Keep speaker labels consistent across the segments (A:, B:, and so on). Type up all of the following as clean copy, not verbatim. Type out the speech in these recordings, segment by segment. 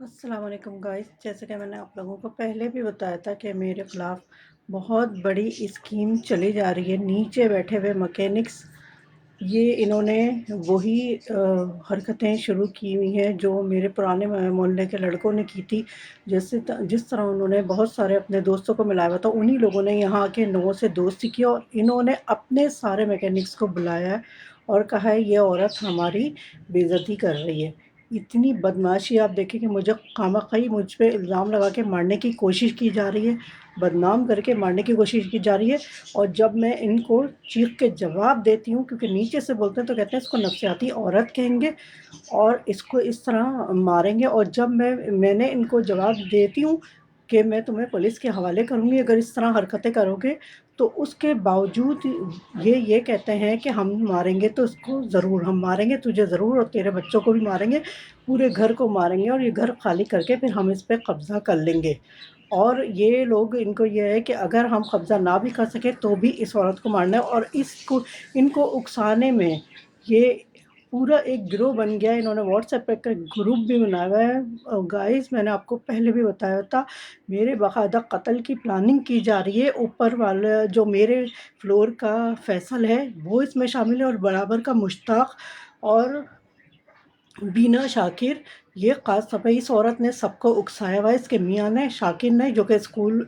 A: السلام علیکم گائز، جیسے کہ میں نے آپ لوگوں کو پہلے بھی بتایا تھا کہ میرے خلاف بہت بڑی اسکیم چلی جا رہی ہے۔ نیچے بیٹھے ہوئے مکینکس، یہ انہوں نے وہی حرکتیں شروع کی ہوئی ہیں جو میرے پرانے محلے کے لڑکوں نے کی تھی۔ جس طرح انہوں نے بہت سارے اپنے دوستوں کو ملایا ہوا تھا، انہی لوگوں نے یہاں آ کے ان لوگوں سے دوستی کی اور انہوں نے اپنے سارے مکینکس کو بلایا ہے اور کہا ہے یہ عورت ہماری بے عزتی کر رہی ہے۔ اتنی بدمعاشی آپ دیکھیں کہ مجھے خواہ مجھ پہ الزام لگا کے مارنے کی کوشش کی جا رہی ہے، بدنام کر کے مارنے کی کوشش کی جا رہی ہے۔ اور جب میں ان کو چیخ کے جواب دیتی ہوں، کیونکہ نیچے سے بولتے ہیں تو کہتے ہیں اس کو نفسیاتی عورت کہیں گے اور اس کو اس طرح ماریں گے، اور جب میں نے ان کو جواب دیتی ہوں کہ میں تمہیں پولیس کے حوالے کروں گی اگر اس طرح حرکتیں کرو گے، تو اس کے باوجود یہ کہتے ہیں کہ ہم ماریں گے تو اس کو ضرور ہم ماریں گے، تجھے ضرور اور تیرے بچوں کو بھی ماریں گے، پورے گھر کو ماریں گے اور یہ گھر خالی کر کے پھر ہم اس پہ قبضہ کر لیں گے۔ اور یہ لوگ، ان کو یہ ہے کہ اگر ہم قبضہ نہ بھی کر سکیں تو بھی اس عورت کو مارنا ہے، اور ان کو اکسانے میں یہ پورا ایک گروہ بن گیا ہے۔ انہوں نے واٹس ایپ پہ ایک گروپ بھی بنایا ہوا ہے۔ گائز، میں نے آپ کو پہلے بھی بتایا تھا، میرے باقاعدہ قتل کی پلاننگ کی جا رہی ہے۔ اوپر والا جو میرے فلور کا فیصل ہے وہ اس میں شامل ہے، اور برابر کا مشتاق اور بینا شاکر۔ یہ خاص طور پہ اس عورت نے سب کو اکسایا ہوا ہے، اس کے میاں نے، شاکر نے، جو کہ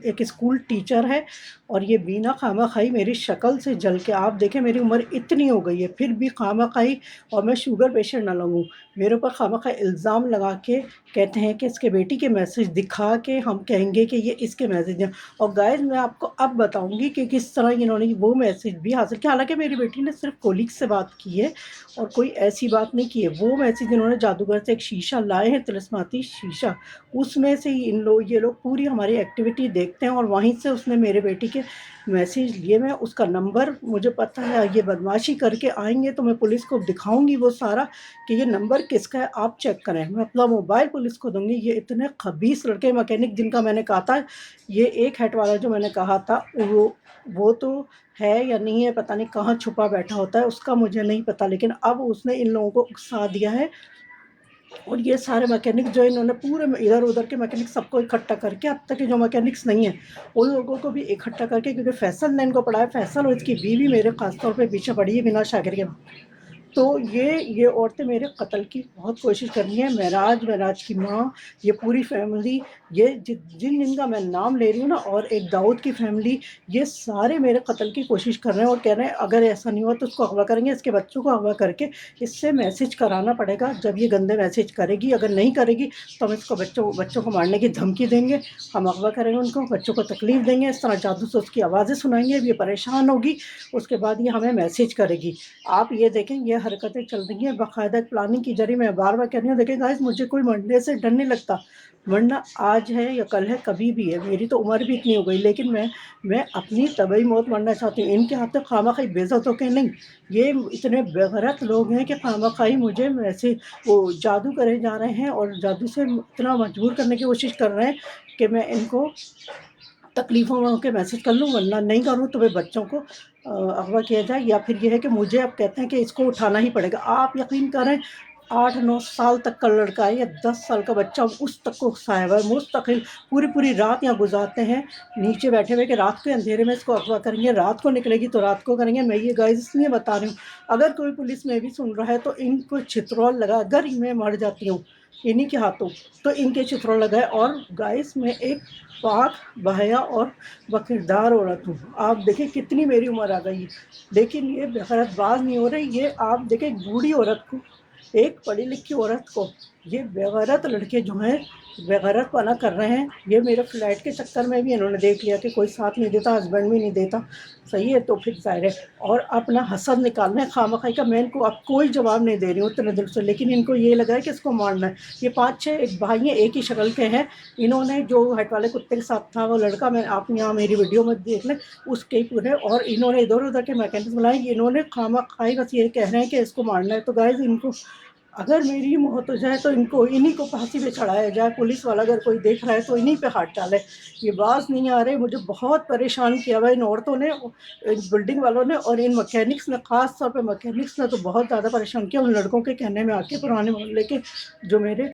A: ایک اسکول ٹیچر ہے، اور یہ بینا خواہ خواہی میری شکل سے جل کے، آپ دیکھیں میری عمر اتنی ہو گئی ہے پھر بھی خواہ خواہی، اور میں شوگر پیشنٹ نہ لگوں، میرے اوپر خواہ خواہی الزام لگا کے کہتے ہیں کہ اس کے بیٹی کے میسج دکھا کے ہم کہیں گے کہ یہ اس کے میسج ہیں۔ اور گائز، میں آپ کو اب بتاؤں گی کہ کس طرح انہوں نے وہ میسج بھی حاصل کیا، حالانکہ میری بیٹی نے صرف کولیگ سے بات کی ہے اور کوئی ایسی بات نہیں کی ہے۔ وہ میسج انہوں نے جادوگر سے ایک شیشہ لائے ہیں، طلسماتی شیشہ، اس میں سے ہی یہ لوگ پوری ہماری ایکٹیویٹی دیکھتے ہیں، اور وہیں سے اس نے میرے بیٹی کے میسج لیے میں اس کا نمبر مجھے پتہ ہے۔ یہ بدمعاشی کر کے آئیں گے تو میں پولیس کو دکھاؤں گی وہ سارا کہ یہ نمبر کس کا ہے، آپ چیک کریں، میں اپنا موبائل پولیس کو دوں گی۔ یہ اتنے خبیث لڑکے مکینک جن کا میں نے کہا تھا، یہ ایک ہیٹ والا جو میں نے کہا تھا وہ تو ہے یا نہیں ہے پتہ نہیں، کہاں چھپا بیٹھا ہوتا ہے اس کا مجھے نہیں پتا، لیکن اب اس نے ان لوگوں کو اکسا دیا ہے۔ اور یہ سارے میکینک جو انہوں نے پورے ادھر ادھر کے میکینک سب کو اکٹھا کر کے، اب تک کے جو میکینکس نہیں ہیں ان لوگوں کو بھی اکٹھا کر کے، کیونکہ فیصل نے ان کو پڑھایا، فیصل اور اس کی بیوی میرے خاص طور پہ پیچھے پڑی ہے بنا شاکر کے، تو یہ عورتیں میرے قتل کی بہت کوشش کر رہی ہیں۔ معراج کی ماں، یہ پوری فیملی، یہ جن کا میں نام لے رہی ہوں نا، اور ایک داؤد کی فیملی، یہ سارے میرے قتل کی کوشش کر رہے ہیں اور کہہ رہے ہیں اگر ایسا نہیں ہوا تو اس کو اغوا کریں گے، اس کے بچوں کو اغوا کر کے اس سے میسج کرانا پڑے گا۔ جب یہ گندے میسج کرے گی، اگر نہیں کرے گی تو ہم اس کو بچوں کو مارنے کی دھمکی دیں گے، ہم اغوا کریں گے ان کو، بچوں کو تکلیف دیں گے، اس طرح جادو سے اس کی آوازیں سنائیں گے، اب یہ پریشان ہوگی، اس کے بعد یہ ہمیں میسج کرے گی۔ آپ یہ دیکھیں، یہ حرکتیں چل رہی ہیں، باقاعدہ پلاننگ کی جا رہی ہے۔ میں بار بار کہہ رہی ہوں، دیکھیں گائز، مجھے کوئی مرنے سے ڈر نہیں لگتا، مرنا آج ہے یا کل ہے، کبھی بھی ہے، میری تو عمر بھی اتنی ہو گئی، لیکن میں اپنی طبعی موت مرنا چاہتی ہوں۔ ان کے ہاتھ خواہ مخواہی بے عزت ہو کے نہیں، یہ اتنے بےغیرت لوگ ہیں کہ خواہ مخواہی مجھے ویسے وہ جادو کرے جا رہے ہیں اور جادو سے اتنا مجبور کرنے کی کوشش کر رہے ہیں کہ میں ان کو تکلیفوں میں ہو کے میسج کر لوں، ورنہ نہیں کروں تو پھر بچوں کو اغوا کیا جائے، یا پھر یہ ہے کہ مجھے اب کہتے ہیں کہ اس کو اٹھانا ہی پڑے گا۔ آپ یقین کریں، 8-9 سال تک کا لڑکا ہے یا 10 سال کا بچہ، اس تک کو اکسایا ہوا ہے، مستقل پوری رات یہاں گزارتے ہیں نیچے بیٹھے ہوئے کہ رات کے اندھیرے میں اس کو اغوا کریں گے، رات کو نکلے گی تو رات کو کریں گے۔ میں یہ گائز اس لیے بتا رہی ہوں، اگر کوئی پولیس میں بھی سن رہا ہے تو ان کو چھترول لگا، اگر میں مر جاتی ہوں انہی کے ہاتھوں تو ان کے چھترول لگائے۔ اور گائز، میں ایک پاک بحیا اور باکردار عورت ہوں، آپ دیکھیں کتنی میری عمر آ گئی، لیکن یہ بےغیرت باز نہیں ہو رہی۔ یہ آپ دیکھیں ایک بوڑھی عورت کو، ایک پڑھی لکھی عورت کو، یہ بےغیرت لڑکے جو ہیں بےغیرت پنا کر رہے ہیں۔ یہ میرے فلیٹ کے چکر میں بھی انہوں نے دیکھ لیا کہ کوئی ساتھ نہیں دیتا، ہسبینڈ بھی نہیں دیتا، صحیح ہے، تو پھر ظاہر ہے، اور اپنا حسد نکالنا ہے خواہ مخواہی کا۔ میں ان کو اب کوئی جواب نہیں دے رہی ہوں اتنے دل سے، لیکن ان کو یہ لگا ہے کہ اس کو مارنا ہے۔ یہ 5-6 ایک بھائی ہیں، ایک ہی شکل کے ہیں، انہوں نے جو ہیٹ والے کتے کے ساتھ تھا وہ لڑکا، میں آپ یہاں میری ویڈیو میں دیکھ لیں، اس کے پورے، اور انہوں نے ادھر ادھر کے میکینکس بنائے، انہوں نے خواہ مخواہی بس یہ کہہ رہے ہیں کہ اس کو مارنا ہے۔ تو گائز، ان کو اگر میری موت ہو جائے تو انہی کو پھانسی پہ چڑھایا جائے، پولیس والا اگر کوئی دیکھ رہا ہے تو انہی پہ ہاتھ ڈالے۔ یہ باز نہیں آ رہے، مجھے بہت پریشان کیا ہوا ان عورتوں نے، ان بلڈنگ والوں نے، اور ان مکینکس نے، خاص طور پہ مکینکس نے تو بہت زیادہ پریشان کیا، ان لڑکوں کے کہنے میں آ کے، پرانے محلے کے جو میرے